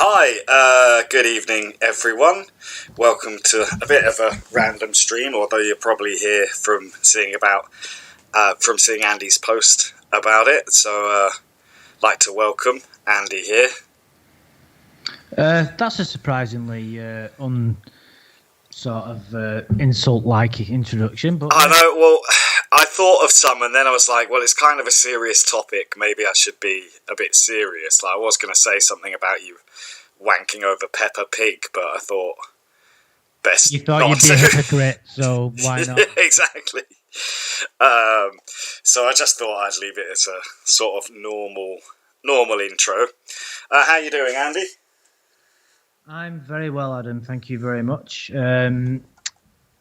Hi, good evening, everyone. Welcome to a bit of a random stream, although you're probably here from seeing Andy's post about it. So, like to welcome Andy here. That's a surprisingly insult-like introduction. But I know. Well, I thought of some, and then I was like, well, it's kind of a serious topic. Maybe I should be a bit serious. Like, I was going to say something about you wanking over Peppa Pig, but I thought best you thought not you'd be a hypocrite, so why not? Exactly. So I just thought I'd leave it as a sort of normal intro. How you doing, Andy? I'm very well, Adam. Thank you very much.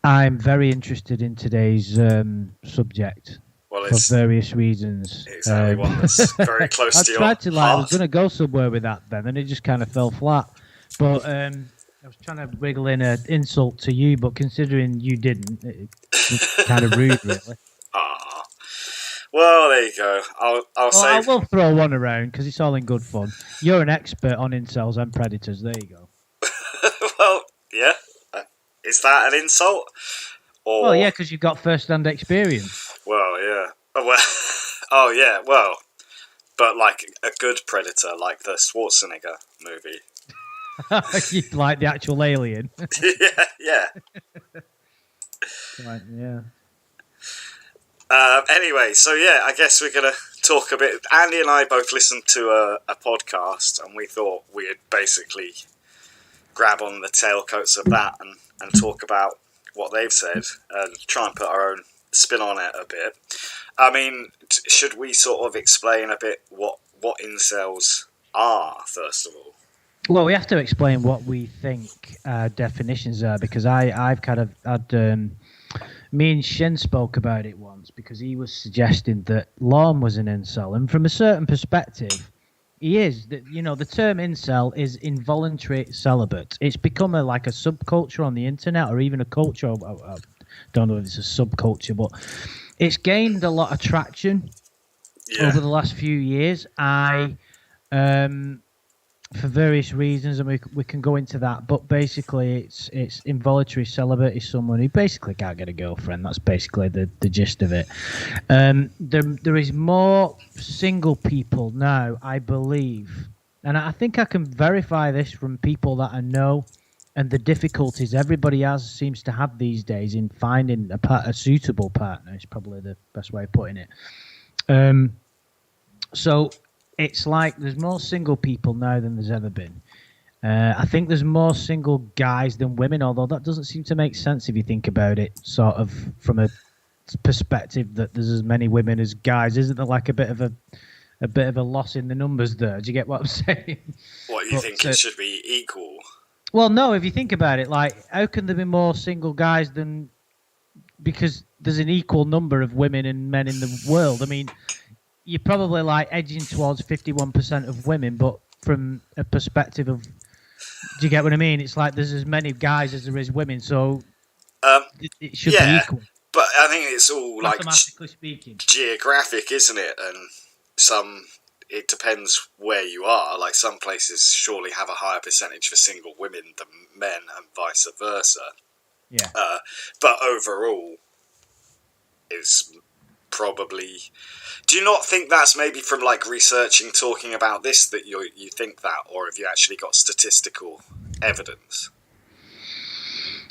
I'm very interested in today's subject for various reasons. Exactly one that's very close to your heart. I was going to go somewhere with that then, and it just kind of fell flat. But I was trying to wriggle in an insult to you, but considering you didn't, it's kind of rude, really. Well, there you go. I will throw one around because it's all in good fun. You're an expert on incels and predators. There you go. Well, yeah. Is that an insult? Or... Well, yeah, because you've got first-hand experience. Well, yeah. Oh, yeah. Well, but like a good predator, like the Schwarzenegger movie. You like the actual alien? yeah. Right, yeah. Anyway, so yeah, I guess we're going to talk a bit. Andy and I both listened to a podcast, and we thought we'd basically grab on the tailcoats of that and talk about what they've said and try and put our own spin on it a bit. I mean, should we sort of explain a bit what incels are, first of all? Well, we have to explain what we think definitions are, because I've kind of had... me and Shin spoke about it once because he was suggesting that Lorne was an incel, and from a certain perspective, he is. The term incel is involuntary celibate. It's become a subculture on the internet, or even a culture. I don't know if it's a subculture, but it's gained a lot of traction over the last few years. For various reasons, and we can go into that, but basically it's involuntary celibate is someone who basically can't get a girlfriend. That's basically the gist of it. There is more single people now, I believe, and I think I can verify this from people that I know, and the difficulties everybody seems to have these days in finding a suitable partner is probably the best way of putting it. So it's like there's more single people now than there's ever been. I think there's more single guys than women, although that doesn't seem to make sense if you think about it, sort of from a perspective that there's as many women as guys. Isn't there like a bit of a loss in the numbers there? Do you get what I'm saying? What, you think it should be equal? Well, no, if you think about it, like, how can there be more single guys than... Because there's an equal number of women and men in the world. I mean... You're probably like edging towards 51% of women, but from a perspective of, do you get what I mean? It's like there's as many guys as there is women, so it should be equal. But I think it's all mathematically speaking geographic, isn't it? And it depends where you are. Like some places surely have a higher percentage for single women than men, and vice versa. Yeah. But overall, is probably... Do you not think that's maybe from like researching, talking about this, that you think that, or have you actually got statistical evidence?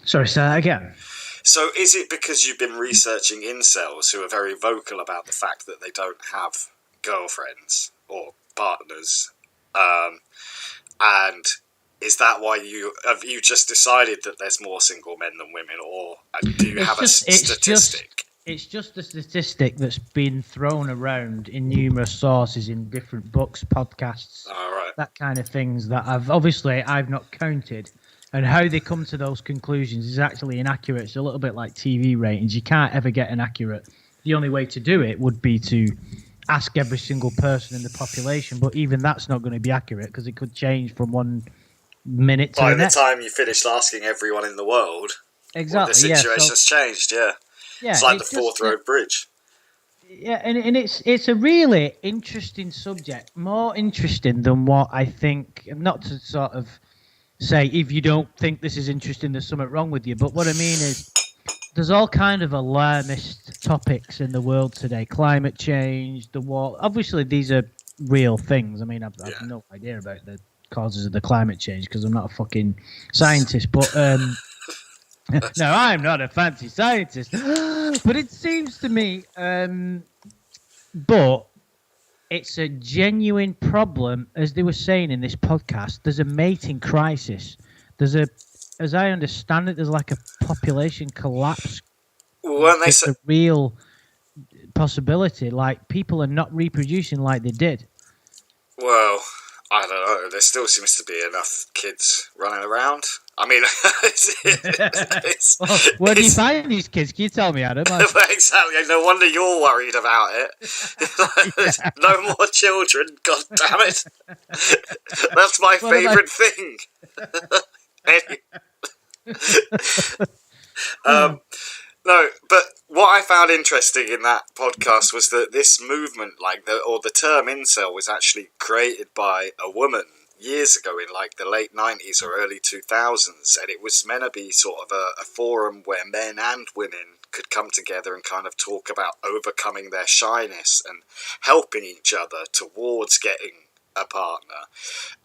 Sorry, say that again. So is it because you've been researching incels who are very vocal about the fact that they don't have girlfriends or partners, and is that why you just decided that there's more single men than women, or do you have a statistic? It's just a statistic that's been thrown around in numerous sources, in different books, podcasts, that kind of things that I've not counted. And how they come to those conclusions is actually inaccurate. It's a little bit like TV ratings. You can't ever get an accurate. The only way to do it would be to ask every single person in the population, but even that's not going to be accurate because it could change from 1 minute to the next. By the time you finished asking everyone in the world, exactly, the situation's changed, Yeah, it's like the Fourth Road Bridge. Yeah, and it's a really interesting subject, more interesting than what I think. Not to sort of say if you don't think this is interesting, there's something wrong with you. But what I mean is, there's all kind of alarmist topics in the world today. Climate change, the war. Obviously, these are real things. I mean, I've no idea about the causes of the climate change because I'm not a fucking scientist. But no, I'm not a fancy scientist. But it seems to me, but it's a genuine problem, as they were saying in this podcast. There's a mating crisis. As I understand it, there's like a population collapse. It's a real possibility. Like, people are not reproducing like they did. Well, I don't know. There still seems to be enough kids running around. I mean, where do you find these kids? Can you tell me, Adam? Exactly. No wonder you're worried about it. No more children. God damn it. That's my favourite thing. No, but what I found interesting in that podcast was that this movement, the term incel, was actually created by a woman years ago in like the late 90s or early 2000s, and it was meant to be sort of a forum where men and women could come together and kind of talk about overcoming their shyness and helping each other towards getting a partner.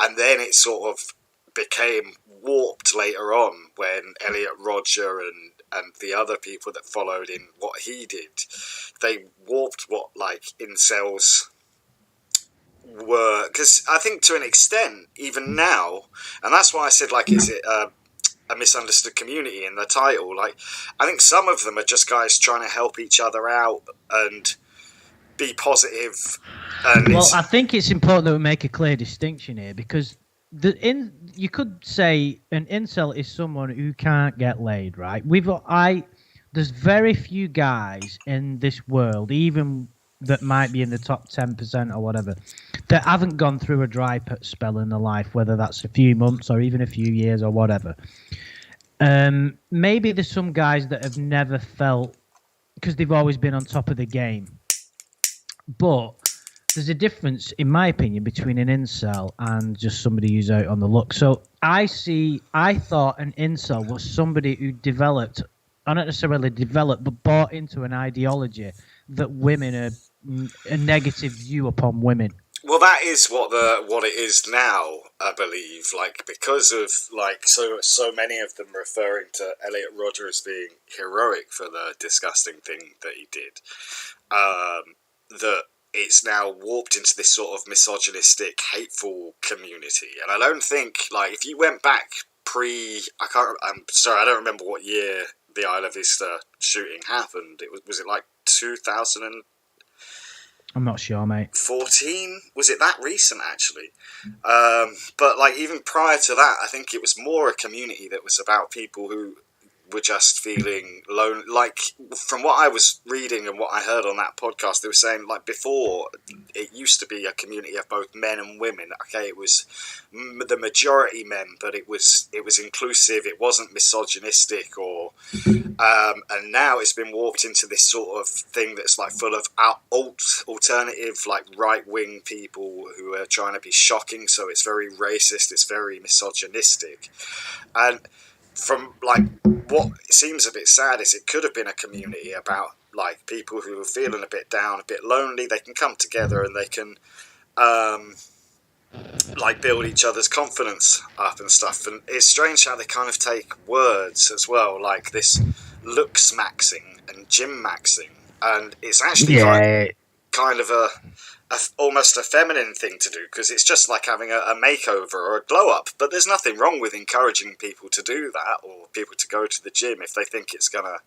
And then it sort of became warped later on when Elliot Rodger and the other people that followed in what he did, they warped what like incels were, because I think to an extent even now, and that's why I said like, is it a misunderstood community in the title? Like, I think some of them are just guys trying to help each other out and be positive. And well, I think it's important that we make a clear distinction here, because you could say an incel is someone who can't get laid, right? There's very few guys in this world, even that might be in the top 10% or whatever, that haven't gone through a dry spell in their life, whether that's a few months or even a few years or whatever. Maybe there's some guys that have never felt, because they've always been on top of the game. But there's a difference, in my opinion, between an incel and just somebody who's out on the look. So I thought an incel was somebody who developed, or not necessarily developed, but bought into an ideology that women are a negative view upon women. Well, that is what it is now, I believe. Like, because of like so many of them referring to Elliot Rodger as being heroic for the disgusting thing that he did, that it's now warped into this sort of misogynistic, hateful community. And I don't think, like, if you went back I'm sorry, I don't remember what year the Isla Vista shooting happened. Was it like 2000? I'm not sure, mate. 14? Was it that recent, actually? But, like, even prior to that, I think it was more a community that was about people who were just feeling lonely. Like, from what I was reading and what I heard on that podcast, they were saying, like, before, it used to be a community of both men and women. Okay, it was the majority men, but it was inclusive. It wasn't misogynistic or... and now it's been warped into this sort of thing that's, like, full of alternative, like, right-wing people who are trying to be shocking, so it's very racist, it's very misogynistic. And from, like, what seems a bit sad is it could have been a community about, like, people who are feeling a bit down, a bit lonely. They can come together and they can, like, build each other's confidence up and stuff. And it's strange how they kind of take words as well, like this looks maxing and gym maxing. And it's actually kind of almost a feminine thing to do, because it's just like having a makeover or a glow up. But there's nothing wrong with encouraging people to do that, or people to go to the gym if they think it's going to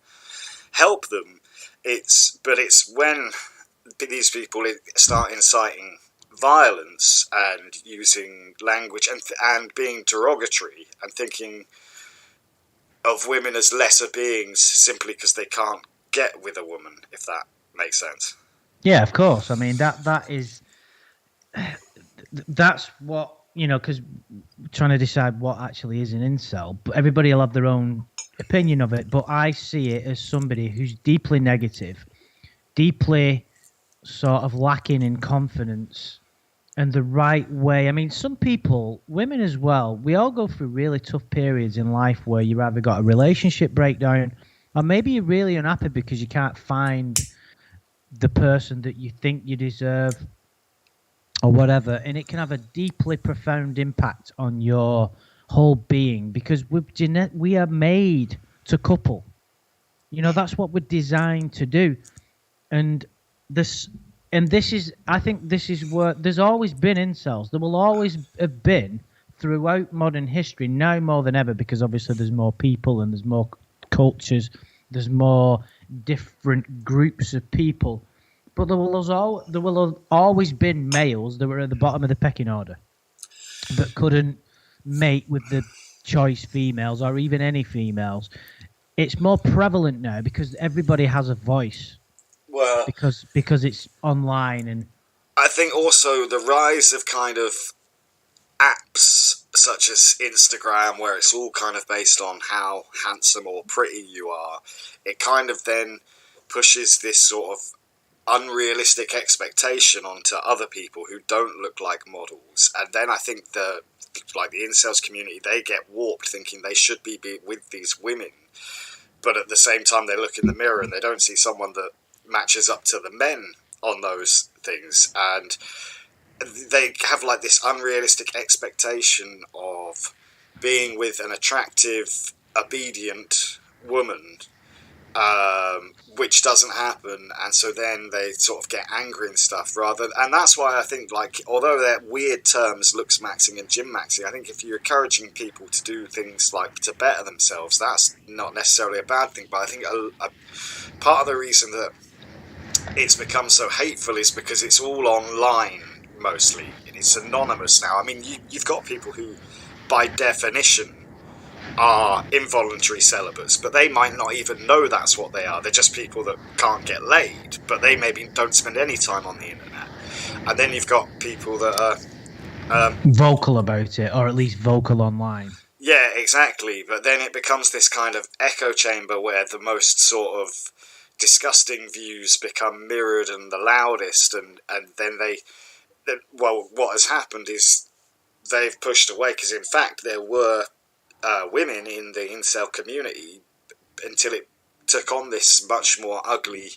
help them. But it's when these people start inciting violence and using language and being derogatory and thinking of women as lesser beings simply because they can't get with a woman, if that makes sense. Yeah, of course. I mean, that's what, you know, because trying to decide what actually is an incel, but everybody will have their own opinion of it. But I see it as somebody who's deeply negative, deeply sort of lacking in confidence and the right way. I mean, some people, women as well, we all go through really tough periods in life where you've either got a relationship breakdown or maybe you're really unhappy because you can't find the person that you think you deserve or whatever. And it can have a deeply profound impact on your whole being because we are made to couple. You know, that's what we're designed to do. And this this is, I think this is where there's always been incels. There will always have been throughout modern history, now more than ever, because obviously there's more people and there's more cultures, there's more different groups of people. But there will have always been males that were at the bottom of the pecking order that couldn't mate with the choice females or even any females. It's more prevalent now because everybody has a voice Well, because it's online and I think also the rise of kind of apps such as Instagram, where it's all kind of based on how handsome or pretty you are, it kind of then pushes this sort of unrealistic expectation onto other people who don't look like models. And then I think the incels community, they get warped thinking they should be with these women, but at the same time they look in the mirror and they don't see someone that matches up to the men on those things, and they have like this unrealistic expectation of being with an attractive, obedient woman, which doesn't happen, and so then they sort of get angry and stuff. And that's why I think, like, although they're weird terms, looks maxing and gym maxing, I think if you're encouraging people to do things like to better themselves, that's not necessarily a bad thing. But I think a part of the reason that it's become so hateful is because it's all online mostly. It's anonymous now. I mean, you've got people who, by definition, are involuntary celibates, but they might not even know that's what they are. They're just people that can't get laid, but they maybe don't spend any time on the internet. And then you've got people that are vocal about it, or at least vocal online. Yeah, exactly. But then it becomes this kind of echo chamber where the most sort of disgusting views become mirrored and the loudest, and then what has happened is they've pushed away, because in fact there were women in the incel community until it took on this much more ugly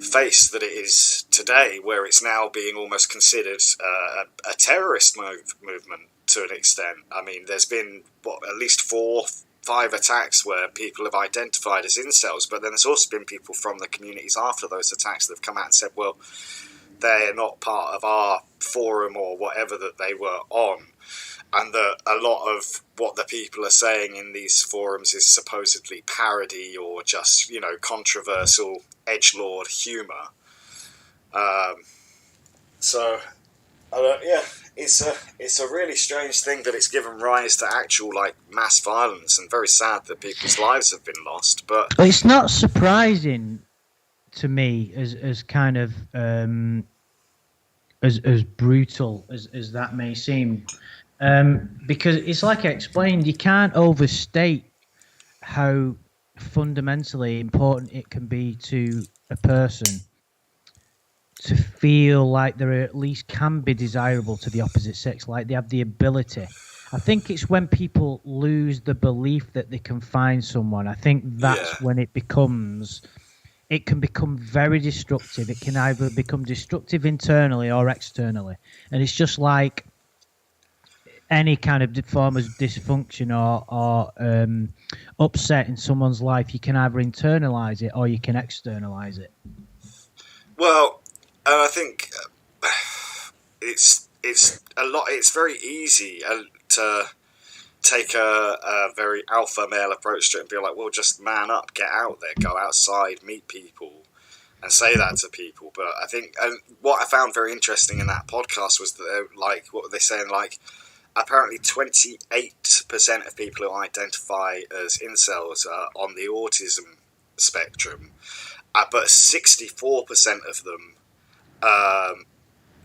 face that it is today, where it's now being almost considered a terrorist movement to an extent. I mean, there's been at least 4-5 attacks where people have identified as incels, but then there's also been people from the communities after those attacks that have come out and said, well, they're not part of our forum or whatever that they were on, and that a lot of what the people are saying in these forums is supposedly parody or just, controversial edgelord humour. It's a really strange thing that it's given rise to actual mass violence, and very sad that people's lives have been lost. But it's not surprising to me as kind of as brutal as that may seem, because it's like I explained, you can't overstate how fundamentally important it can be to a person to feel like they at least can be desirable to the opposite sex, like they have the ability. I think it's when people lose the belief that they can find someone, I think that's when it can become very destructive. It can either become destructive internally or externally. And it's just like any kind of form of dysfunction or upset in someone's life. You can either internalize it or you can externalize it. Well, I think it's a lot. It's very easy to take a very alpha male approach to it and be like, well, just man up, get out there, go outside, meet people, and say that to people. But I think, and what I found very interesting in that podcast was that what were they saying? Apparently 28% of people who identify as incels are on the autism spectrum, but 64% of them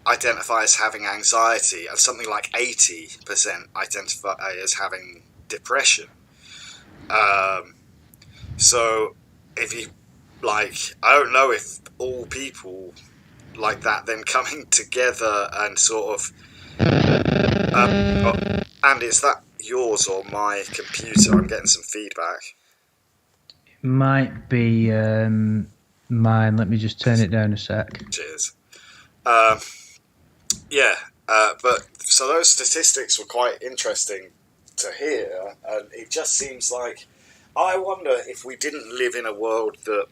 identify as having anxiety, and something like 80% identify as having depression. So if you I don't know if all people like that then coming together and sort of and is that yours or my computer? I'm getting some feedback. Might be mine. Let me just turn it down a sec. Cheers. Yeah, but so those statistics were quite interesting to hear, and it just seems like I wonder if we didn't live in a world that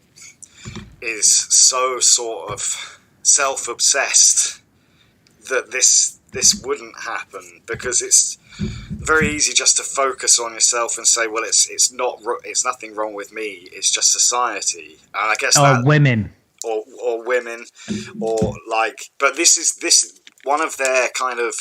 is so sort of self-obsessed that this wouldn't happen, because it's very easy just to focus on yourself and say, well, it's nothing wrong with me, it's just society. And I guess that women or women, or like, but this one of their kind of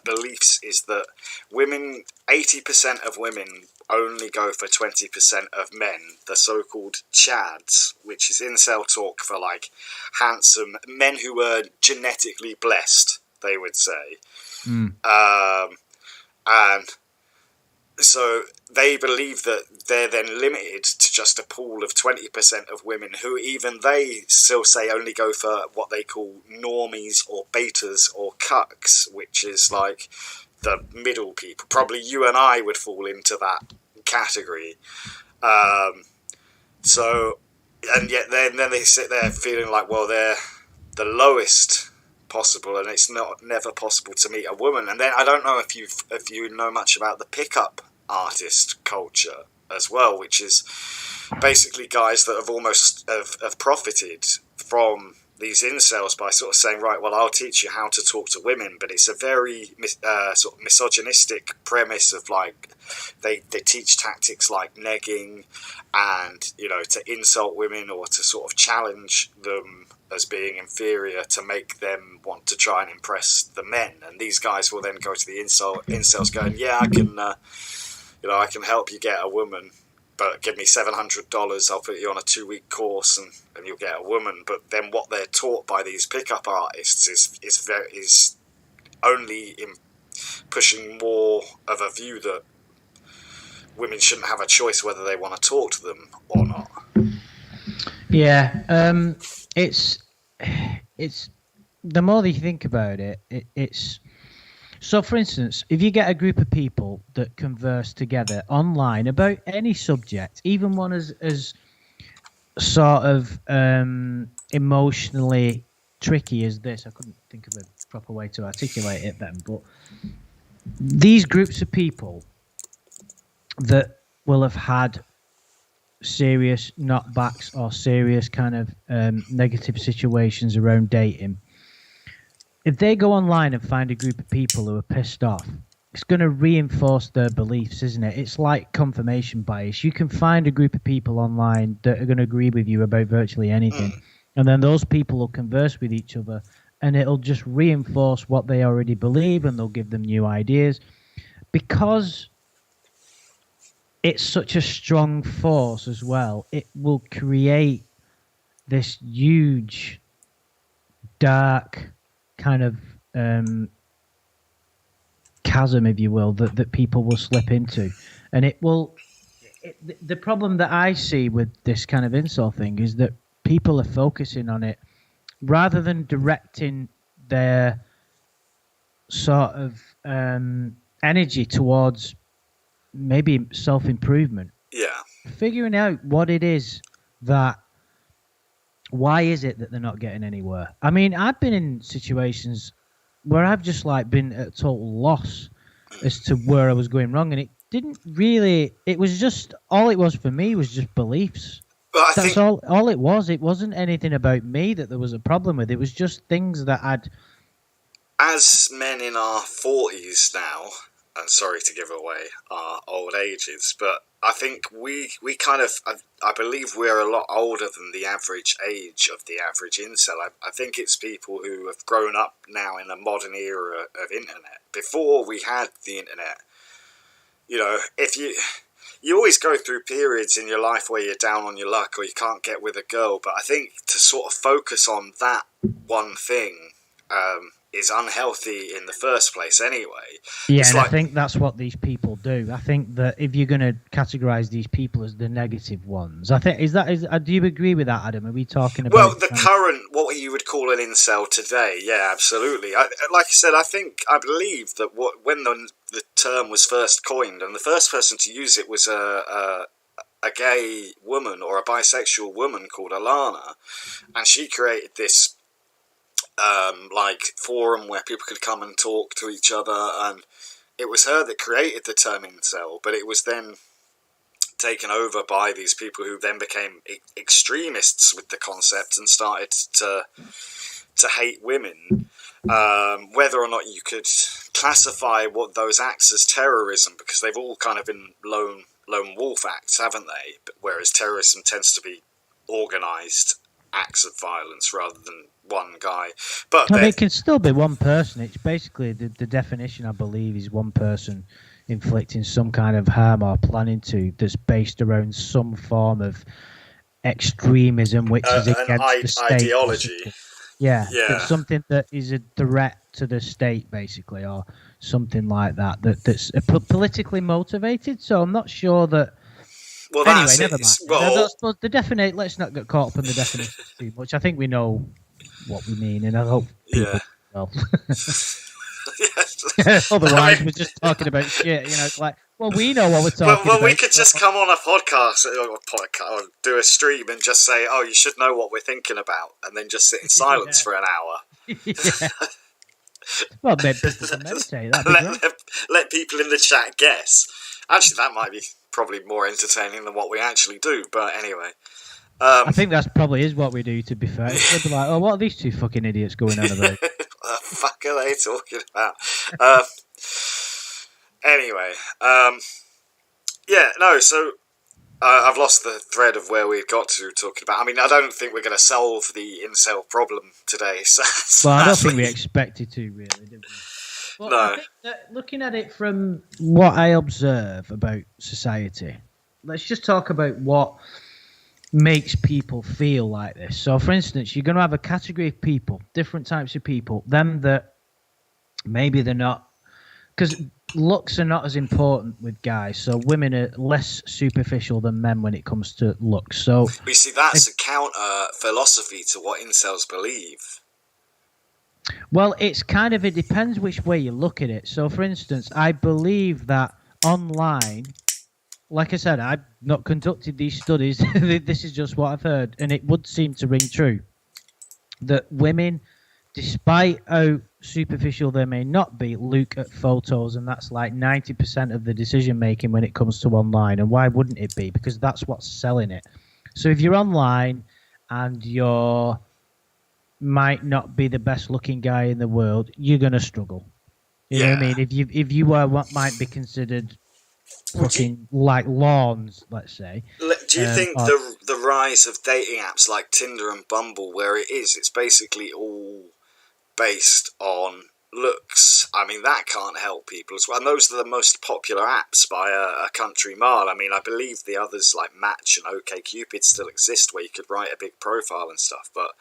beliefs is that 80% of women only go for 20% of men, the so-called chads, which is incel talk for like handsome men who are genetically blessed, they would say. And so they believe that they're then limited to just a pool of 20% of women who even they still say only go for what they call normies or betas or cucks, which is like the middle people. Probably you and I would fall into that category. So, and yet then they sit there feeling like, well, they're the lowest possible, and it's never possible to meet a woman. And then I don't know if you know much about the pickup artist culture as well, which is basically guys that have profited from these incels by sort of saying, right, well, I'll teach you how to talk to women, but it's a very sort of misogynistic premise of like they teach tactics like negging and, to insult women or to sort of challenge them as being inferior to make them want to try and impress the men. And these guys will then go to the incels going, yeah, I can help you get a woman, but give me $700, I'll put you on a 2-week course and you'll get a woman. But then what they're taught by these pickup artists is only in pushing more of a view that women shouldn't have a choice whether they want to talk to them or not. Yeah, it's the more that you think about it, it's so. For instance, if you get a group of people that converse together online about any subject, even one as sort of emotionally tricky as this, I couldn't think of a proper way to articulate it then, but these groups of people that will have had serious knockbacks or serious kind of negative situations around dating, if they go online and find a group of people who are pissed off, it's going to reinforce their beliefs, isn't it? It's like confirmation bias. You can find a group of people online that are going to agree with you about virtually anything, and then those people will converse with each other, and it'll just reinforce what they already believe, and they'll give them new ideas. Because it's such a strong force as well, it will create this huge, dark kind of chasm, if you will, that people will slip into. And it will... the problem that I see with this kind of incel thing is that people are focusing on it rather than directing their sort of energy towards maybe self-improvement. Yeah. Figuring out what it is why is it that they're not getting anywhere? I mean, I've been in situations where I've just like been at a total loss as to where I was going wrong, and it was just, all it was for me was just beliefs. That's all it was. It wasn't anything about me that there was a problem with. It was just things that as men in our 40s now, and sorry to give away our old ages, but I think we kind of, I believe we're a lot older than the average age of the average incel. I think it's people who have grown up now in a modern era of internet. Before we had the internet, if you always go through periods in your life where you're down on your luck or you can't get with a girl, but I think to sort of focus on that one thing is unhealthy in the first place anyway. Yeah, it's and like, I think that's what these people do. I think that if you're going to categorize these people as the negative ones, I think do you agree with that, Adam? Are we talking about well, the current, what you would call an incel today? Yeah, absolutely. Like I said, I believe that when the term was first coined, and the first person to use it was a gay woman or a bisexual woman called Alana, and she created this like forum where people could come and talk to each other, and it was her that created the term incel, but it was then taken over by these people who then became extremists with the concept and started to hate women. Whether or not you could classify what those acts as terrorism, because they've all kind of been lone wolf acts, haven't they? Whereas terrorism tends to be organised acts of violence rather than one guy. But it can still be one person. It's basically the definition, I believe, is one person inflicting some kind of harm or planning to, that's based around some form of extremism, which is against the state ideology. Yeah, it's something that is a threat to the state, basically, or something like that. That's politically motivated. So I'm not sure that. Well, anyway, never mind. Well, let's not get caught up in the definition too much. I think we know what we mean, and I hope people well. Otherwise, we're just talking about shit. It's like, well, we know what we're talking about. Well, we could just come on a podcast or do a stream and just say, "Oh, you should know what we're thinking about," and then just sit in silence for an hour. Well, maybe people can meditate. Let people in the chat guess. Actually, that might be probably more entertaining than what we actually do. But anyway. I think that's probably is what we do, to be fair. They'll be like, oh, what are these two fucking idiots going on about? What the fuck are they talking about? Anyway, so I've lost the thread of where we got to talking about. I mean, I don't think we're going to solve the incel problem today. Well, I don't think we expected to, really, did we? Well, no. I think that looking at it from what I observe about society, let's just talk about what makes people feel like this. So, for instance, you're going to have a category of people, different types of people, them that maybe they're not, because looks are not as important with guys, so women are less superficial than men when it comes to looks. So you see, that's a counter philosophy to what incels believe. Well, it's kind of, it depends which way you look at it. So, for instance, I believe that online, like I said, I've not conducted these studies. This is just what I've heard, and it would seem to ring true that women, despite how superficial they may not be, look at photos, and that's like 90% of the decision making when it comes to online. And why wouldn't it be? Because that's what's selling it. So if you're online and you're might not be the best looking guy in the world, you're gonna struggle. You know what I mean? If you were what might be considered fucking like lawns, let's say. Do you think the rise of dating apps like Tinder and Bumble, where it's basically all based on looks? I mean, that can't help people as well. And those are the most popular apps by a country mile. I mean, I believe the others like Match and OkCupid still exist, where you could write a big profile and stuff. But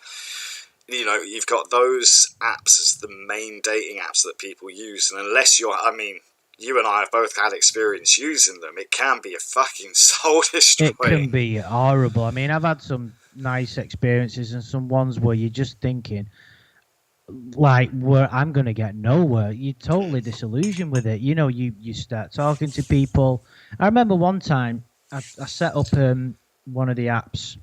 you've got those apps as the main dating apps that people use, and unless you and I have both had experience using them, it can be a fucking soul destroyer. It can be horrible. I mean, I've had some nice experiences and some ones where you're just thinking, like, I'm going to get nowhere. You're totally disillusioned with it. You start talking to people. I remember one time I set up one of the apps,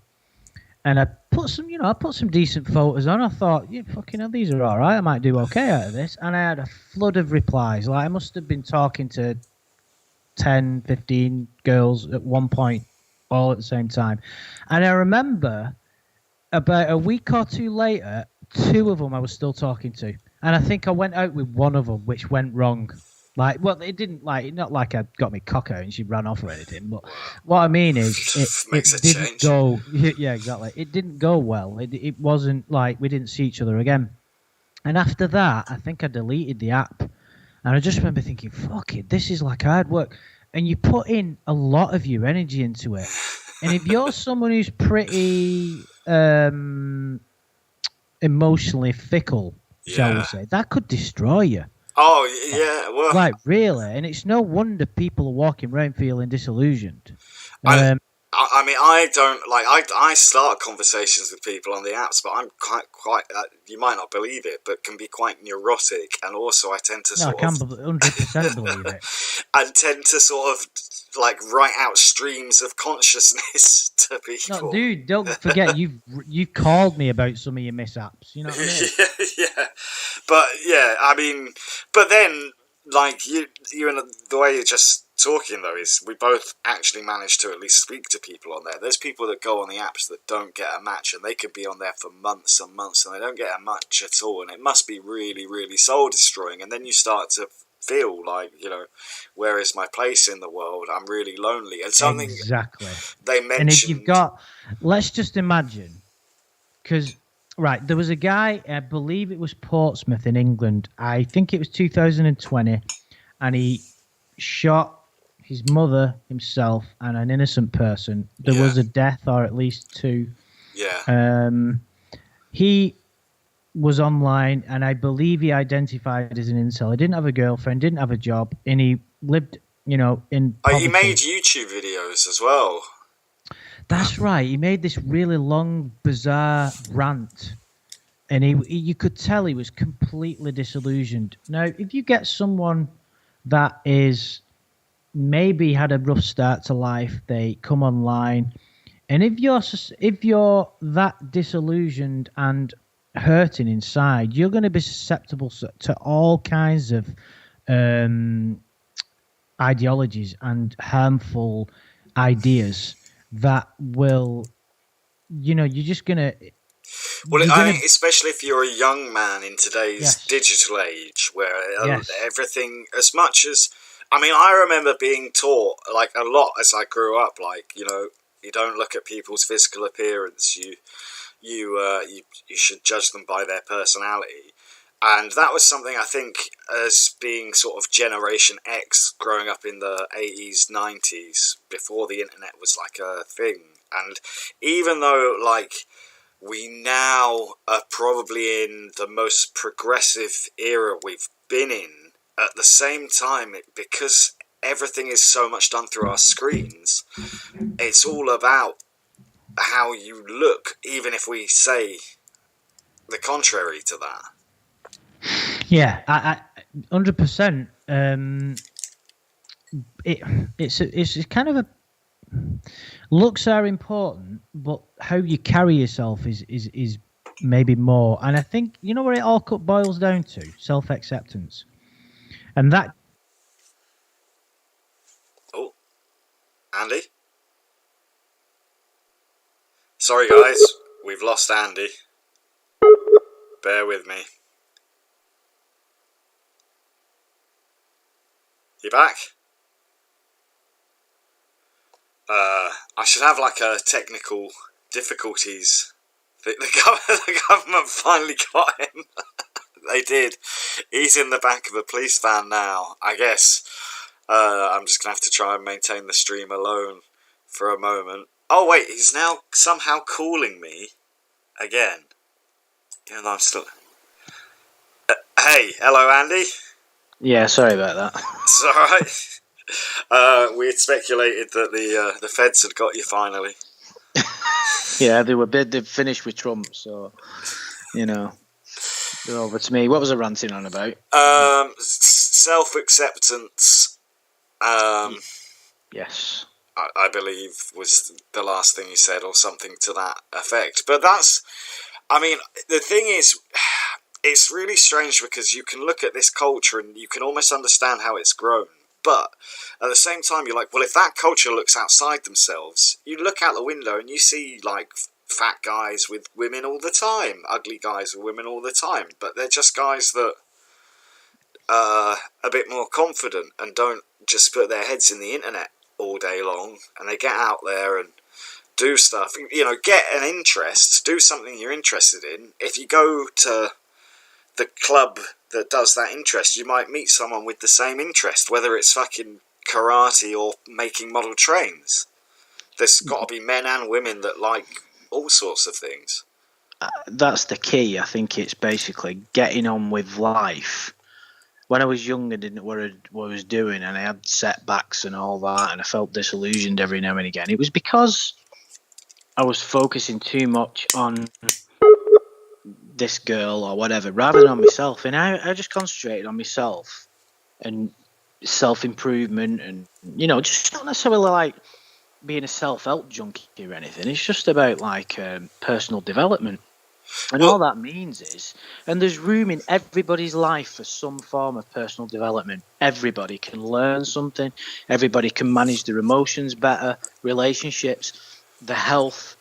and I put some decent photos on. I thought, fucking hell, these are all right. I might do okay out of this. And I had a flood of replies. Like, I must have been talking to 10, 15 girls at one point, all at the same time. And I remember about a week or two later, 2 of them I was still talking to. And I think I went out with one of them, which went wrong. Like, well, it didn't, like, not like I got me cock out and she ran off or anything, but what I mean is it didn't go, yeah, exactly. It didn't go well. It wasn't like we didn't see each other again. And after that, I think I deleted the app. And I just remember thinking, fuck it, this is like hard work. And you put in a lot of your energy into it. And if you're someone who's pretty emotionally fickle, shall we say, that could destroy you. Oh, yeah, well... Like, really? And it's no wonder people are walking around feeling disillusioned. I mean, I don't like. I start conversations with people on the apps, but I'm quite. You might not believe it, but can be quite neurotic, and also I tend to I can 100% believe it. And tend to sort of like write out streams of consciousness to people. No, dude, don't forget you've called me about some of your mishaps. You know what I mean? Yeah, but yeah, I mean, but then like you and the way you're just talking though is we both actually manage to at least speak to people on there. There's people that go on the apps that don't get a match, and they could be on there for months and months and they don't get a match at all, and it must be really, really soul destroying. And then you start to feel like, you know, where is my place in the world? I'm really lonely. And something exactly they mentioned. And if you've got, let's just imagine, because right, there was a guy, I believe it was Portsmouth in England. I think it was 2020, and he shot his mother, himself, and an innocent person. There was a death, or at least two. Yeah. He was online, and I believe he identified as an incel. He didn't have a girlfriend, didn't have a job, and he lived, you know, in poverty. He made YouTube videos as well. That's right. He made this really long, bizarre rant, and you could tell he was completely disillusioned. Now, if you get someone that is maybe had a rough start to life, they come online, and if you're that disillusioned and hurting inside, you're going to be susceptible to all kinds of ideologies and harmful ideas that will, you know, you're just going to... Well, I mean, especially if you're a young man in today's digital age, where everything, as much as... I mean, I remember being taught, like, a lot as I grew up, like, you know, you don't look at people's physical appearance, you should judge them by their personality. And that was something I think, as being sort of Generation X, growing up in the 80s, 90s, before the internet was like a thing. And even though, like, we now are probably in the most progressive era we've been in, at the same time, because everything is so much done through our screens, it's all about how you look, even if we say the contrary to that. Yeah, I 100%. It's kind of a... Looks are important, but how you carry yourself is maybe more. And I think, you know what it all boils down to? Self-acceptance. And that... Oh, Andy? Sorry guys, we've lost Andy. Bear with me. You back? I should have like a technical difficulties. The government finally got him. They did. He's in the back of a police van now. I guess I'm just going to have to try and maintain the stream alone for a moment. Oh wait, he's now somehow calling me again. Yeah, no, I'm still... hey, hello Andy. Yeah, sorry about that. It's alright. We had speculated that the feds had got you finally. Yeah, they've finished with Trump, so, you know, they're over to me. What was I ranting on about? Self-acceptance. Yes. I believe was the last thing you said, or something to that effect. But that's... I mean, the thing is... It's really strange because you can look at this culture and you can almost understand how it's grown. But at the same time, you're like, well, if that culture looks outside themselves, you look out the window and you see, like, fat guys with women all the time, ugly guys with women all the time. But they're just guys that are a bit more confident and don't just put their heads in the internet all day long. And they get out there and do stuff. You know, get an interest, do something you're interested in. If you go to the club that does that interest, you might meet someone with the same interest, whether it's fucking karate or making model trains. There's got to be men and women that like all sorts of things. that's the key. I think it's basically getting on with life. When I was young, I didn't know what I was doing, and I had setbacks and all that, and I felt disillusioned every now and again. It was because I was focusing too much on this girl or whatever, rather than on myself. And I just concentrated on myself and self-improvement, and just not necessarily like being a self-help junkie or anything. It's just about like personal development. And all that means is, and there's room in everybody's life for some form of personal development. Everybody can learn something. Everybody can manage their emotions better, relationships, the health,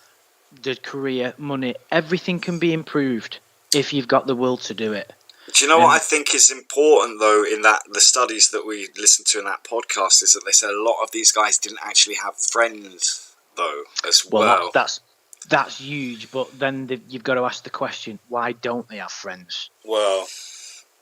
the career, money. Everything can be improved if you've got the will to do it. Do you know what I think is important, though, in that the studies that we listened to in that podcast is that they said a lot of these guys didn't actually have friends, though, as well. That's huge, but then you've got to ask the question, why don't they have friends? Well,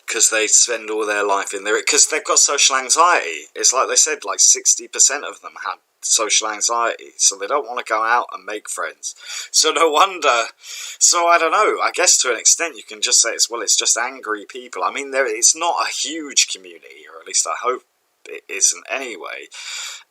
because they spend all their life in there, because they've got social anxiety. It's like they said, like 60% of them had social anxiety, so they don't want to go out and make friends. So no wonder. So I don't know, I guess to an extent you can just say it's just angry people. I mean, it's not a huge community, or at least I hope it isn't anyway.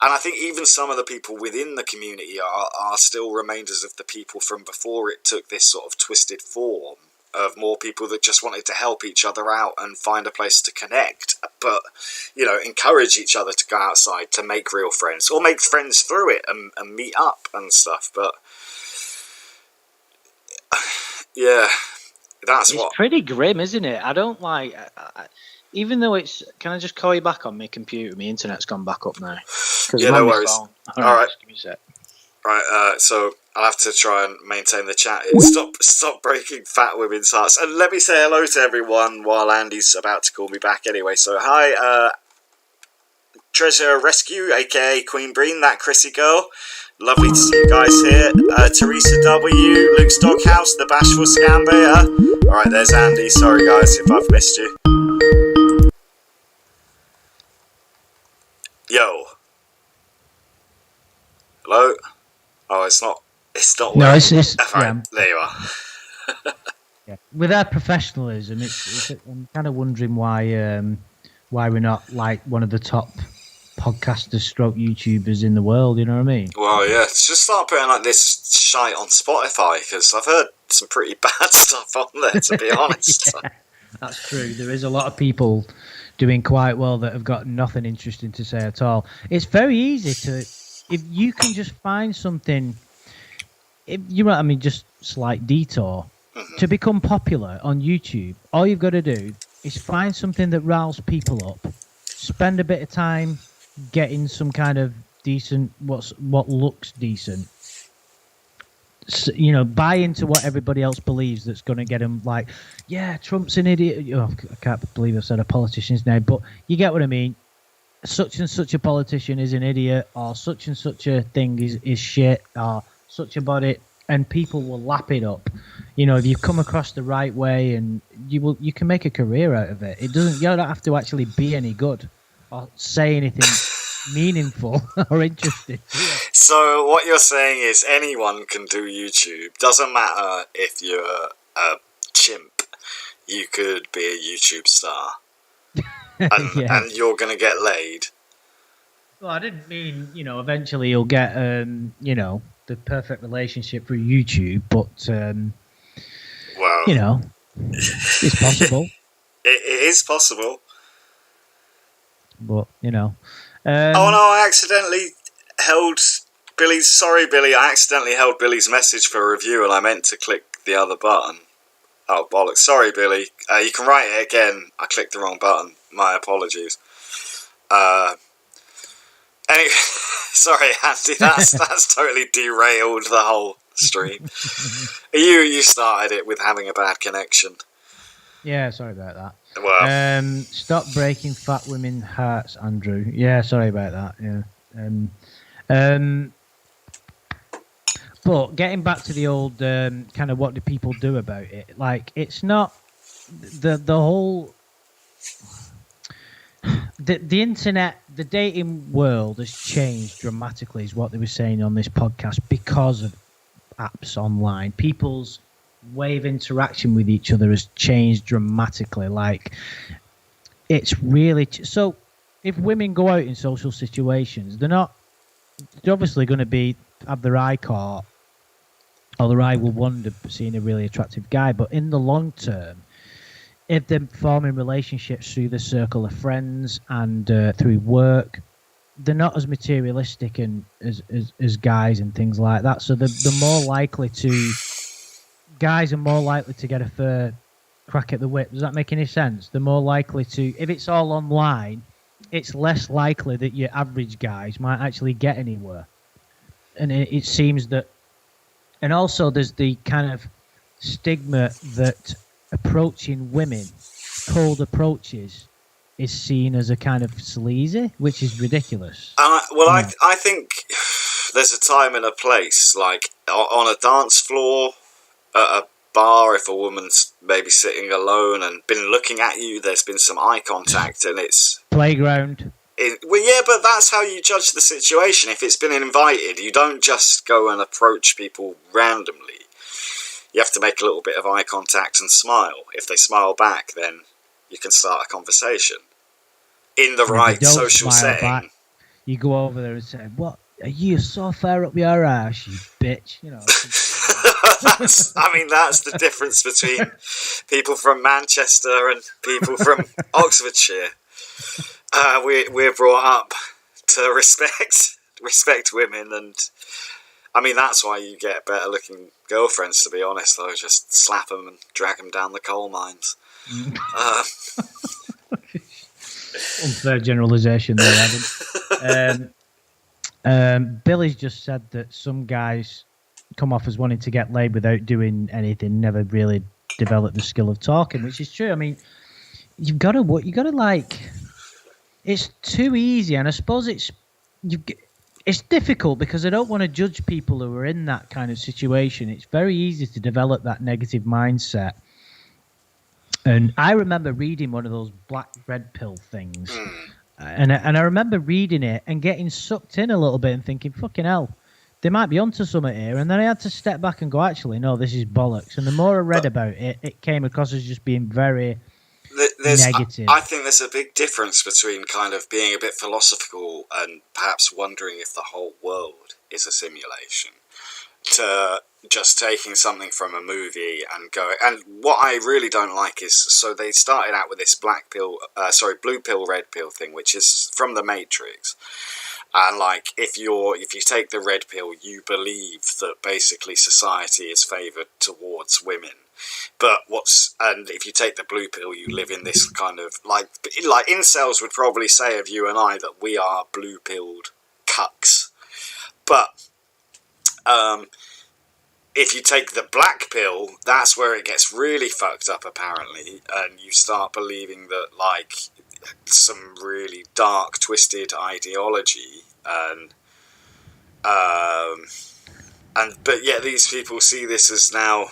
And I think even some of the people within the community are still remainders of the people from before it took this sort of twisted form of more people that just wanted to help each other out and find a place to connect, but encourage each other to go outside to make real friends, or make friends through it and meet up and stuff. But yeah, it's pretty grim, isn't it? I don't like even though it's... Can I just call you back on my computer? My internet's gone back up now. Yeah, no worries. All right. Give me a sec. Right, so I'll have to try and maintain the chat. Stop breaking fat women's hearts. And let me say hello to everyone while Andy's about to call me back anyway. So hi, Treasure Rescue, aka Queen Breen, that Chrissy girl. Lovely to see you guys here. Teresa W, Luke's Doghouse, the Bashful Scambear. Alright, there's Andy. Sorry guys if I've missed you. Yo. Hello? Oh, it's not. No, it's right, there you are. Yeah. With our professionalism, I'm kind of wondering why we're not like one of the top podcasters, stroke YouTubers in the world. You know what I mean? Well, yeah. Just start putting like this shite on Spotify, because I've heard some pretty bad stuff on there. To be honest, yeah, that's true. There is a lot of people doing quite well that have got nothing interesting to say at all. It's very easy to, if you can just find something, just slight detour, to become popular on YouTube. All you've got to do is find something that riles people up, spend a bit of time getting some kind of decent, what looks decent. So, buy into what everybody else believes that's going to get them like, yeah, Trump's an idiot. Oh, I can't believe I said a politician's name, but you get what I mean. Such and such a politician is an idiot, or such and such a thing is shit, or such about it, and people will lap it up. If you come across the right way, and you can make a career out of it. You don't have to actually be any good or say anything meaningful or interesting. Yeah. So what you're saying is anyone can do YouTube. Doesn't matter if you're a chimp. You could be a YouTube star. And you're going to get laid. Well, I didn't mean, eventually you'll get, the perfect relationship through YouTube, but, well, it's possible. It is possible. But, oh, no, I accidentally held Billy's... Sorry, Billy, I accidentally held Billy's message for review, and I meant to click the other button. Oh, bollocks. Sorry, Billy. You can write it again. I clicked the wrong button. My apologies. Anyway, sorry, Andy. That's totally derailed the whole stream. You started it with having a bad connection. Yeah, sorry about that. Well, stop breaking fat women's hearts, Andrew. Yeah, sorry about that. Yeah. But getting back to the old kind of what do people do about it? Like, it's not the whole the internet, the dating world has changed dramatically, is what they were saying on this podcast, because of apps online. People's way of interaction with each other has changed dramatically. Like, it's really so. If women go out in social situations, they're obviously going to have their eye caught, or their eye will wander seeing a really attractive guy. But in the long term, if they're forming relationships through the circle of friends and through work, they're not as materialistic and as guys and things like that. So they're more likely to. Guys are more likely to get a fair crack at the whip. Does that make any sense? They're more likely to. If it's all online, it's less likely that your average guys might actually get anywhere. And it seems that. And also, there's the kind of stigma that approaching women, cold approaches, is seen as a kind of sleazy, which is ridiculous. I think there's a time and a place. Like on a dance floor, at a bar, if a woman's maybe sitting alone and been looking at you, there's been some eye contact, and it's playground. Well, yeah, but that's how you judge the situation. If it's been invited, you don't just go and approach people randomly. You have to make a little bit of eye contact and smile. If they smile back, then you can start a conversation in the right social setting. Back, you go over there and say, "What? Are you so far up your ass, you bitch?" You know. That's the difference between people from Manchester and people from Oxfordshire. We're brought up to respect women, and that's why you get better looking girlfriends, to be honest, though. Just slap them and drag them down the coal mines. Unfair generalisation there, Adam. Billy's just said that some guys come off as wanting to get laid without doing anything, never really develop the skill of talking, which is true. I mean, you got to like. It's too easy, and I suppose it's difficult because I don't want to judge people who are in that kind of situation. It's very easy to develop that negative mindset. And I remember reading one of those black red pill things, and I remember reading it and getting sucked in a little bit and thinking, "Fucking hell, they might be onto something here." And then I had to step back and go, "Actually, no, this is bollocks." And the more I read about it, it came across as just being very negative. I think there's a big difference between kind of being a bit philosophical and perhaps wondering if the whole world is a simulation, to just taking something from a movie and going. And what I really don't like is, so they started out with this blue pill, red pill thing, which is from the Matrix. And like, if you take the red pill, you believe that basically society is favoured towards women. And if you take the blue pill, you live in this kind of like incels would probably say of you and I that we are blue pilled cucks. But if you take the black pill, that's where it gets really fucked up, apparently, and you start believing that like some really dark, twisted ideology, but yet these people see this as now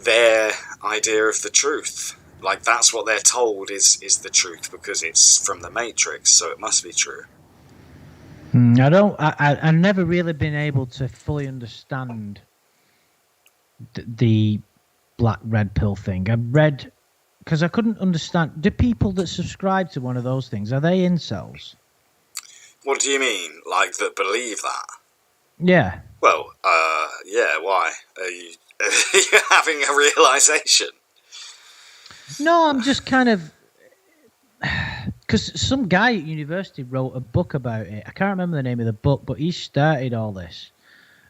their idea of the truth. Like, that's what they're told is the truth because it's from the Matrix, so it must be true. I've never really been able to fully understand the black red pill thing. I read, because I couldn't understand, do people that subscribe to one of those things, are they incels? What do you mean? Like, that believe that? Yeah. Well, yeah, why? Are you having a realisation? No, I'm just kind of... Because some guy at university wrote a book about it. I can't remember the name of the book, but he started all this.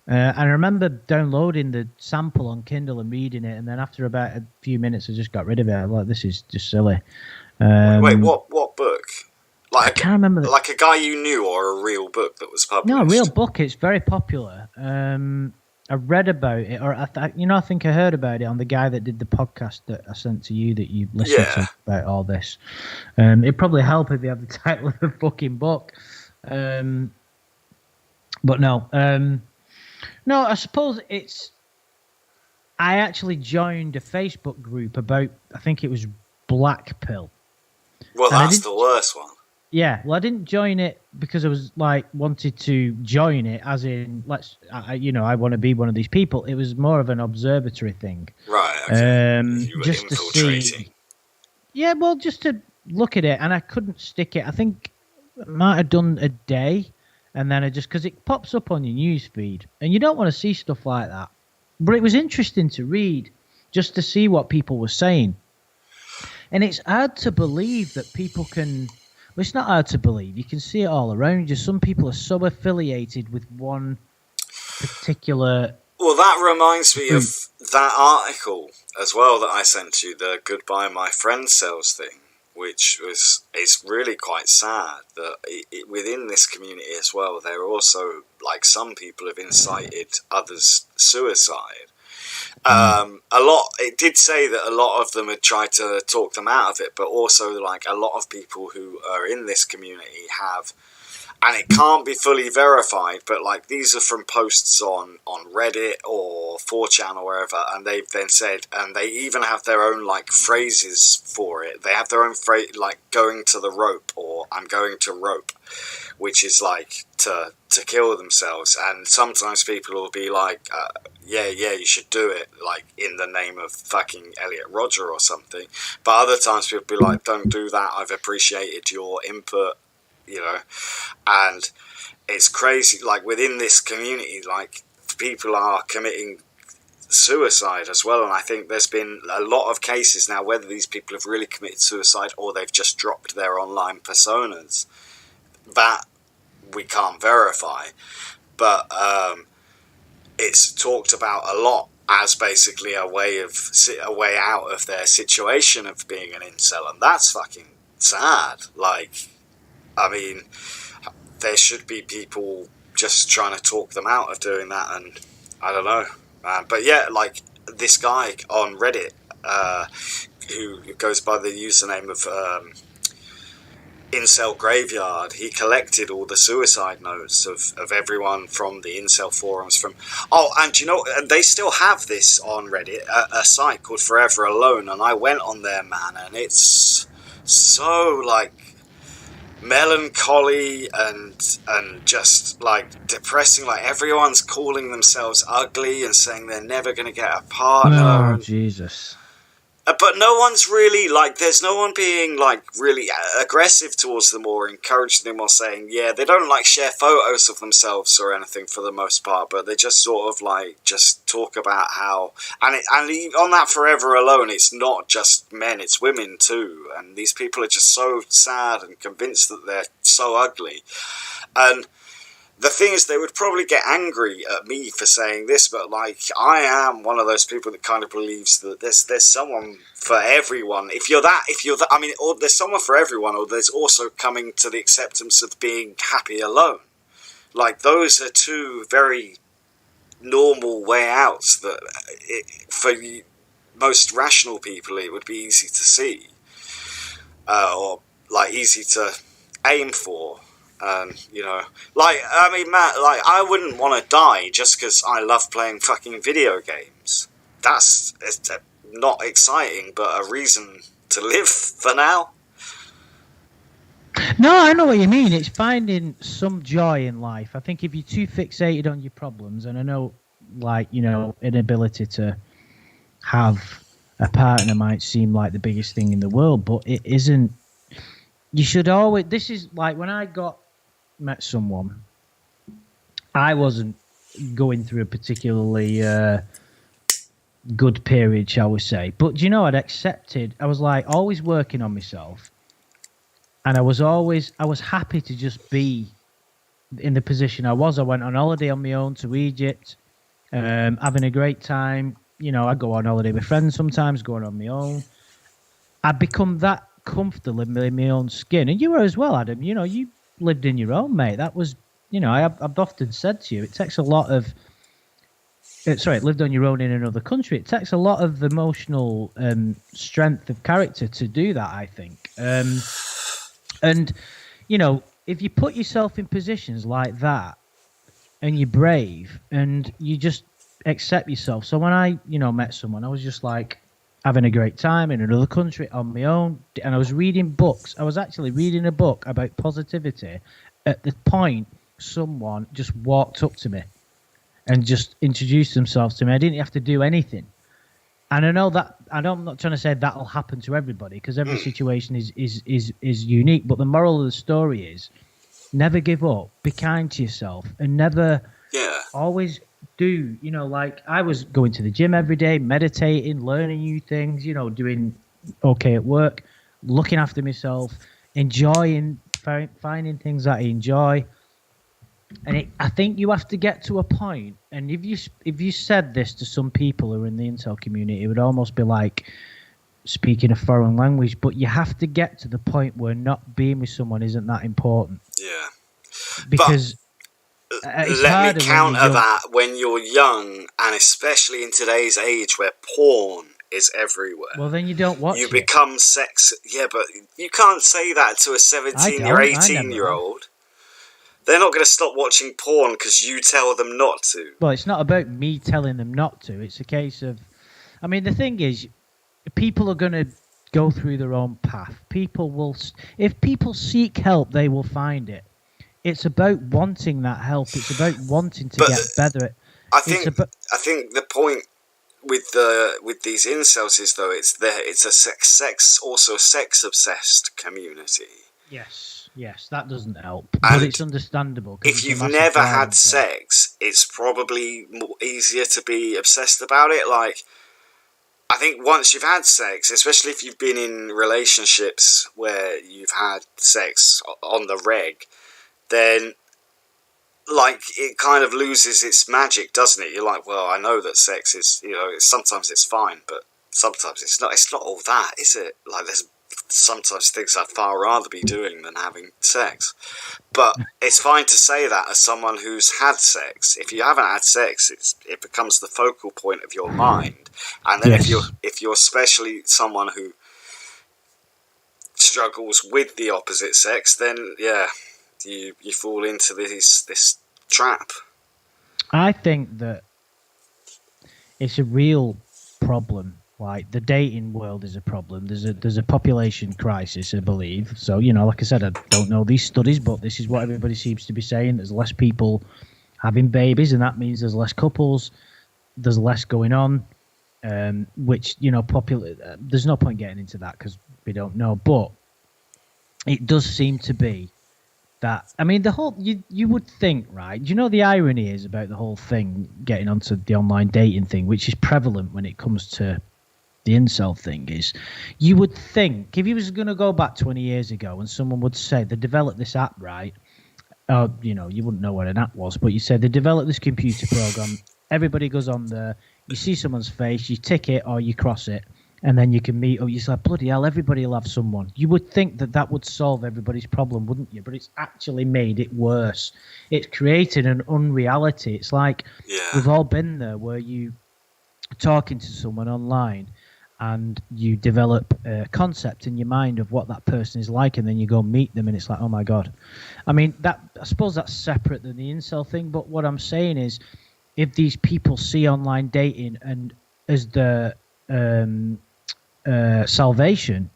And I remember downloading the sample on Kindle and reading it, and then after about a few minutes, I just got rid of it. I'm like, this is just silly. Wait, what book? Like, I can't remember. Like a guy you knew, or a real book that was published? No, a real book. It's very popular. I read about it, or I think I heard about it on the guy that did the podcast that I sent to you that you listened to about all this. It'd probably help if you have the title of the fucking book. But no. No, I suppose it's... I actually joined a Facebook group about, I think it was Black Pill. Well, that's the worst one. Yeah, well, I didn't join it because I was like wanted to join it, as in I want to be one of these people. It was more of an observatory thing, Right. Okay. You were just to infiltrating. see. Yeah, well, just to look at it, and I couldn't stick it. I think I might have done a day, and then I just because it pops up on your news feed, and you don't want to see stuff like that. But it was interesting to read, just to see what people were saying, and it's hard to believe that people can. Well, it's not hard to believe. You can see it all around you. Some people are so affiliated with one particular. Well, that reminds me group. of that article as well that I sent you, the Goodbye My Friend Cells thing, which is really quite sad that within this community as well, there are also, like, some people have incited others' suicide. It did say that a lot of them had tried to talk them out of it, but also, like, a lot of people who are in this community have, and it can't be fully verified, but, like, these are from posts on Reddit or 4chan or wherever, and they've then said, and they even have their own, like, phrases for it. They have their own phrase, like, going to the rope, or I'm going to rope, which is, like, to kill themselves. And sometimes people will be like, yeah, you should do it, like, in the name of fucking Elliot Rodger or something. But other times people will be like, don't do that, I've appreciated your input, you know. And it's crazy, like, within this community, like, people are committing suicide as well. And I think there's been a lot of cases now, whether these people have really committed suicide or they've just dropped their online personas, that we can't verify. But it's talked about a lot as basically a way out of their situation of being an incel, and that's fucking sad. Like, I mean, there should be people just trying to talk them out of doing that, and I don't know. But yeah, like, this guy on Reddit, who goes by the username of Incel Graveyard, he collected all the suicide notes of everyone from the incel forums. And you know, they still have this on Reddit, a site called Forever Alone, and I went on there, man, and it's so, like, melancholy and just, like, depressing. Like, everyone's calling themselves ugly and saying they're never going to get a partner. Oh, Jesus. But no one's really, like, there's no one being, like, really aggressive towards them or encouraging them or saying, yeah, they don't, like, share photos of themselves or anything for the most part, but they just sort of, like, just talk about how, and on that Forever Alone, it's not just men, it's women too, and these people are just so sad and convinced that they're so ugly. And the thing is, they would probably get angry at me for saying this, but, like, I am one of those people that kind of believes that there's someone for everyone. If you're that, I mean, or there's someone for everyone, or there's also coming to the acceptance of being happy alone. Like, those are two very normal way outs that, for most rational people, it would be easy to see, or, like, easy to aim for. You know, like, I mean, Matt, like, I wouldn't want to die just because I love playing fucking video games. That's not exciting, but a reason to live for now. No, I know what you mean. It's finding some joy in life. I think if you're too fixated on your problems, and I know, like, you know, inability to have a partner might seem like the biggest thing in the world, but it isn't. You should always. This is like when I met someone, I wasn't going through a particularly good period, shall we say. But, you know, I'd accepted, I was, like, always working on myself. And I was happy to just be in the position I was. I went on holiday on my own to Egypt, having a great time. You know, I go on holiday with friends sometimes, going on my own. I'd become that comfortable in my own skin. And you were as well, Adam. You know, you lived in your own, mate. That was, you know, I've often said to you, it takes a lot of, lived on your own in another country. It takes a lot of emotional strength of character to do that, I think. And, you know, if you put yourself in positions like that and you're brave and you just accept yourself. So when I, you know, met someone, I was just like, having a great time in another country on my own, and I was reading books. I was actually reading a book about positivity at the point someone just walked up to me and just introduced themselves to me. I didn't have to do anything. And I know that I'm not trying to say that'll happen to everybody, because every situation is unique. But the moral of the story is never give up, be kind to yourself, and never always do, like I was going to the gym every day, meditating, learning new things, doing okay at work, looking after myself, enjoying, finding things that I enjoy. And I think you have to get to a point, and if you said this to some people who are in the incel community, it would almost be like speaking a foreign language. But you have to get to the point where not being with someone isn't that important. Yeah. Because let me counter that. When you're young, and especially in today's age where porn is everywhere. Well, then you don't watch it. Become sex. Yeah, but you can't say that to a 17 or 18-year-old. They're not going to stop watching porn because you tell them not to. Well, it's not about me telling them not to. It's a case of... I mean, the thing is, people are going to go through their own path. People will... If people seek help, they will find it. It's about wanting that help. It's about wanting to get better. I think the point with these incels is, though, it's a sex obsessed community. Yes, that doesn't help, but it's understandable. If you've never had sex, it's probably more easier to be obsessed about it. Like, I think once you've had sex, especially if you've been in relationships where you've had sex on the reg, then, like, it kind of loses its magic, doesn't it? You're like, well, I know that sex is, sometimes it's fine, but sometimes it's not. It's not all that, is it? Like, there's sometimes things I'd far rather be doing than having sex. But it's fine to say that as someone who's had sex. If you haven't had sex, it becomes the focal point of your mind. And then if you're especially someone who struggles with the opposite sex, then you fall into this trap. I think that it's a real problem. Like, the dating world is a problem. There's a population crisis, I believe. So, like I said, I don't know these studies, but this is what everybody seems to be saying. There's less people having babies, and that means there's less couples. There's less going on, which, there's no point getting into that because we don't know. But it does seem to be that, I mean, the whole, you would think, right? Do you know the irony is about the whole thing, getting onto the online dating thing, which is prevalent when it comes to the incel thing, is you would think if you was going to go back 20 years ago and someone would say they developed this app, right? You wouldn't know what an app was, but you said they developed this computer program. Everybody goes on there, you see someone's face, you tick it or you cross it, and then you can meet. Oh, you're like, bloody hell, everybody will have someone. You would think that would solve everybody's problem, wouldn't you? But it's actually made it worse. It's created an unreality. It's like we've all been there, where you are talking to someone online and you develop a concept in your mind of what that person is like, and then you go meet them and it's like, oh my God. I mean, I suppose that's separate than the incel thing, but what I'm saying is, if these people see online dating and as the salvation,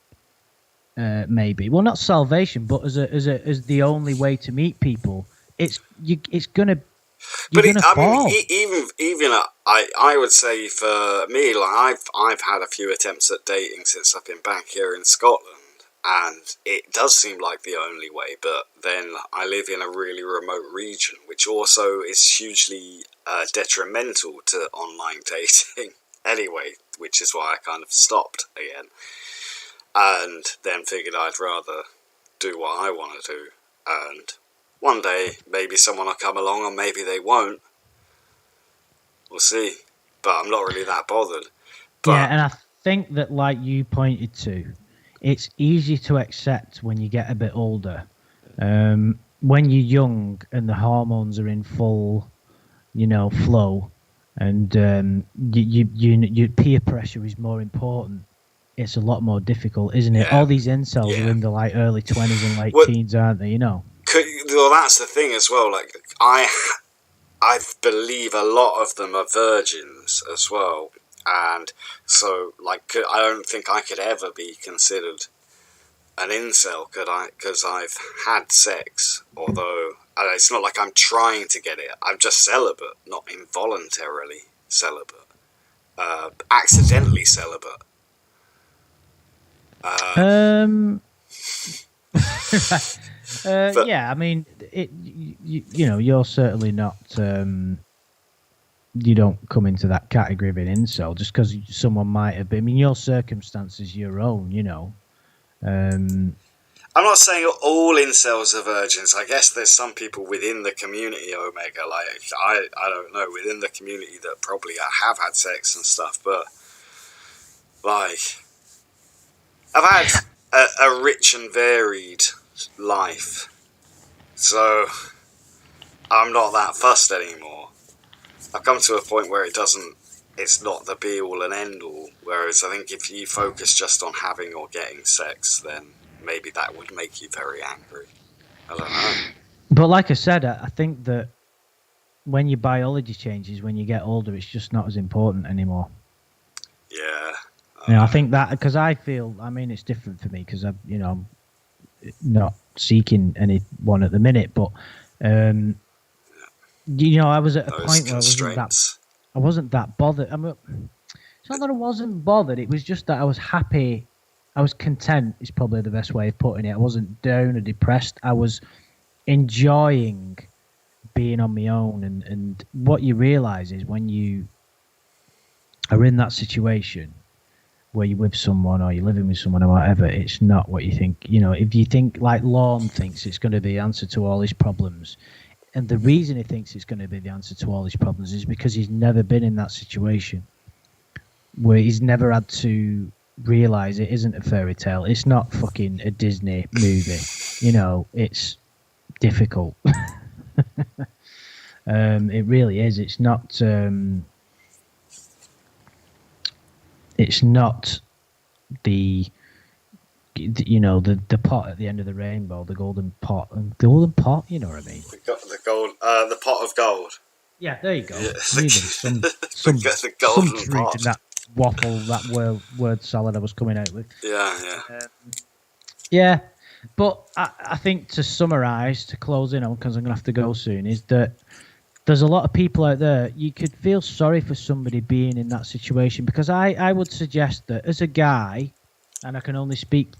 maybe, well, not salvation, but as the only way to meet people, it's gonna. But I would say for me, like I've had a few attempts at dating since I've been back here in Scotland, and it does seem like the only way. But then I live in a really remote region, which also is hugely detrimental to online dating anyway, which is why I kind of stopped again, and then figured I'd rather do what I want to do, and one day maybe someone will come along, or maybe they won't. We'll see. But I'm not really that bothered. But and I think that, like you pointed to, it's easy to accept when you get a bit older. When you're young and the hormones are in full, flow, and your peer pressure is more important. It's a lot more difficult, isn't it? All these incels are in the early 20s and late teens, aren't they? Well, that's the thing as well. Like, I believe a lot of them are virgins as well. And so, like, I don't think I could ever be considered an incel, could I? Because I've had sex, although it's not like I'm trying to get it. I'm just celibate, not involuntarily celibate. Accidentally celibate. But, Yeah, I mean, you know, you're certainly not. You don't come into that category of an incel just because someone might have been. I mean, your circumstances, your own. You know. I'm not saying all incels are virgins. I guess there's some people within the community, Omega, like, I don't know, within the community that probably have had sex and stuff, but, like, I've had a rich and varied life, so I'm not that fussed anymore. I've come to a point where it's not the be-all and end-all, whereas I think if you focus just on having or getting sex, then maybe that would make you very angry. I don't know. But like I said, I think that when your biology changes, when you get older, it's just not as important anymore. Yeah. You know, I think that because I feel, I mean, it's different for me because I'm not seeking anyone at the minute, but you know, I was at a point where I wasn't that bothered. I mean, it's not that I wasn't bothered. It was just that I was happy. I was content. Is probably the best way of putting it. I wasn't down or depressed. I was enjoying being on my own, and what you realize is when you are in that situation where you're with someone or you're living with someone or whatever, it's not what you think. You know, if you think like Lorne thinks it's going to be the answer to all his problems, and the reason he thinks it's going to be the answer to all his problems is because he's never been in that situation where he's never had to realize it isn't a fairy tale. It's not fucking a Disney movie. You know, it's difficult. It really is. It's not. It's not the pot at the end of the rainbow, the golden pot. You know what I mean? The pot of gold. Yeah, there you go. Yeah, some the golden truth pot. in that waffle, that word salad I was coming out with. Yeah. Yeah, but I think to summarise, to close in on, because I'm going to have to go soon, is that there's a lot of people out there, you could feel sorry for somebody being in that situation, because I would suggest that as a guy, and I can only speak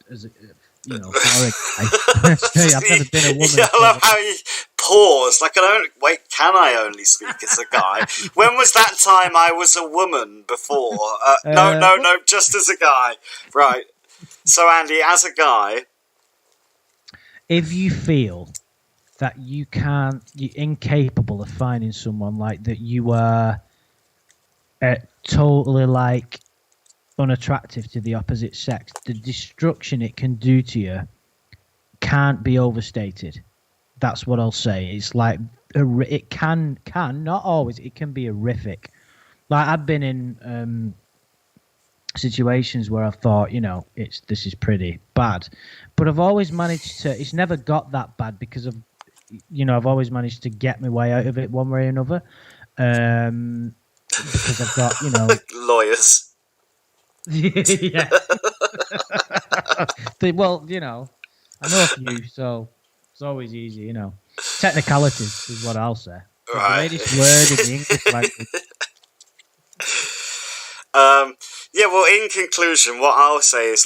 as for a guy. I've never been a woman. Yeah, I love how you pause. Like, can I only speak as a guy? When was that time I was a woman before? No, just as a guy. Right. So, Andy, as a guy, if you feel that you're incapable of finding someone like that, you are totally like unattractive to the opposite sex, the destruction it can do to you can't be overstated. That's what I'll say. It's like it can not always. It can be horrific. Like I've been in situations where I've thought, this is pretty bad, but I've always managed to. It's never got that bad because of. I've always managed to get my way out of it one way or another. Because I've got, lawyers. Yeah. Well, I know a few, so it's always easy, Technicalities is what I'll say. Right. The latest word in the English language. Yeah, well, in conclusion, what I'll say is,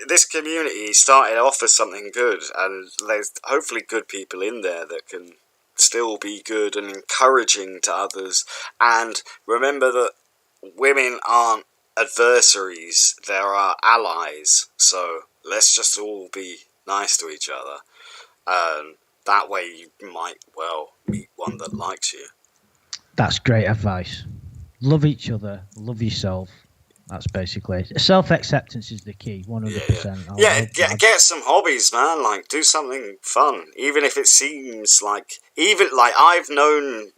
this community started off as something good, and there's hopefully good people in there that can still be good and encouraging to others. And remember that women aren't adversaries, there are allies. So let's just all be nice to each other. That way you might well meet one that likes you. That's great advice. Love each other, love yourself. That's basically it. Self-acceptance is the key, 100%. Yeah, get some hobbies, man. Like, do something fun. Even if it seems like... I've known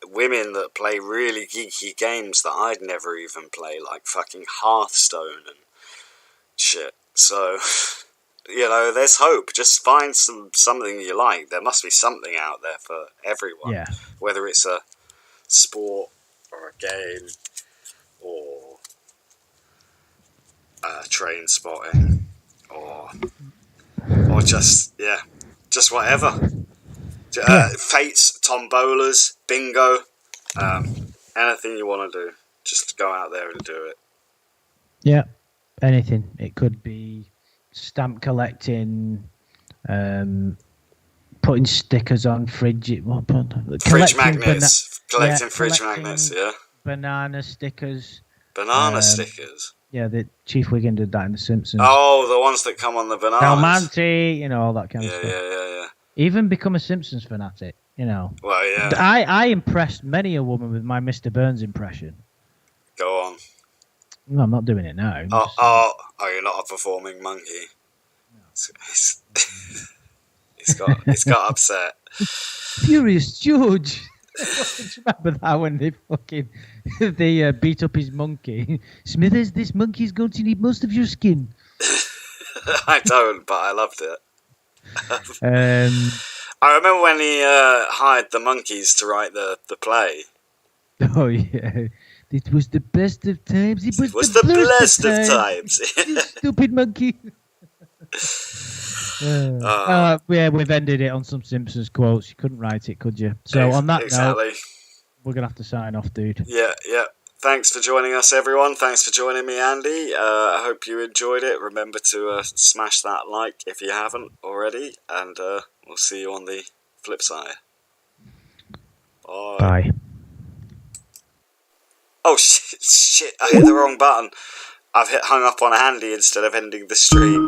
women that play really geeky games that I'd never even play, like fucking Hearthstone and shit. So, there's hope. Just find something you like. There must be something out there for everyone. Yeah. Whether it's a sport or a game or train spotting or just whatever. Fates, tombolas, bingo, anything you want to do. Just go out there and do it. Yeah, anything. It could be stamp collecting, putting stickers on fridge. Fridge magnets. Collecting fridge magnets, yeah. Banana stickers. Banana stickers? Yeah, the Chief Wiggum did that in The Simpsons. Oh, the ones that come on the bananas. Almanti, all that kind of stuff. Yeah. Even become a Simpsons fanatic, Well, yeah. I impressed many a woman with my Mr. Burns impression. Go on. No, I'm not doing it now. You're not a performing monkey. No. He's got upset. Furious George. Remember that when they beat up his monkey? Smithers, this monkey's going to need most of your skin. I don't, but I loved it. I remember when he hired the monkeys to write the play. Oh yeah, it was the best of times. It was the best of times. Stupid monkey. Yeah, we've ended it on some Simpsons quotes. You couldn't write it, could you? So on that note, we're gonna have to sign off, dude. Yeah. Thanks for joining us, everyone. Thanks for joining me, Andy. I hope you enjoyed it. Remember to smash that like if you haven't already, and we'll see you on the flip side. Bye. Oh shit! I hit the wrong button. I've hung up on Andy instead of ending the stream.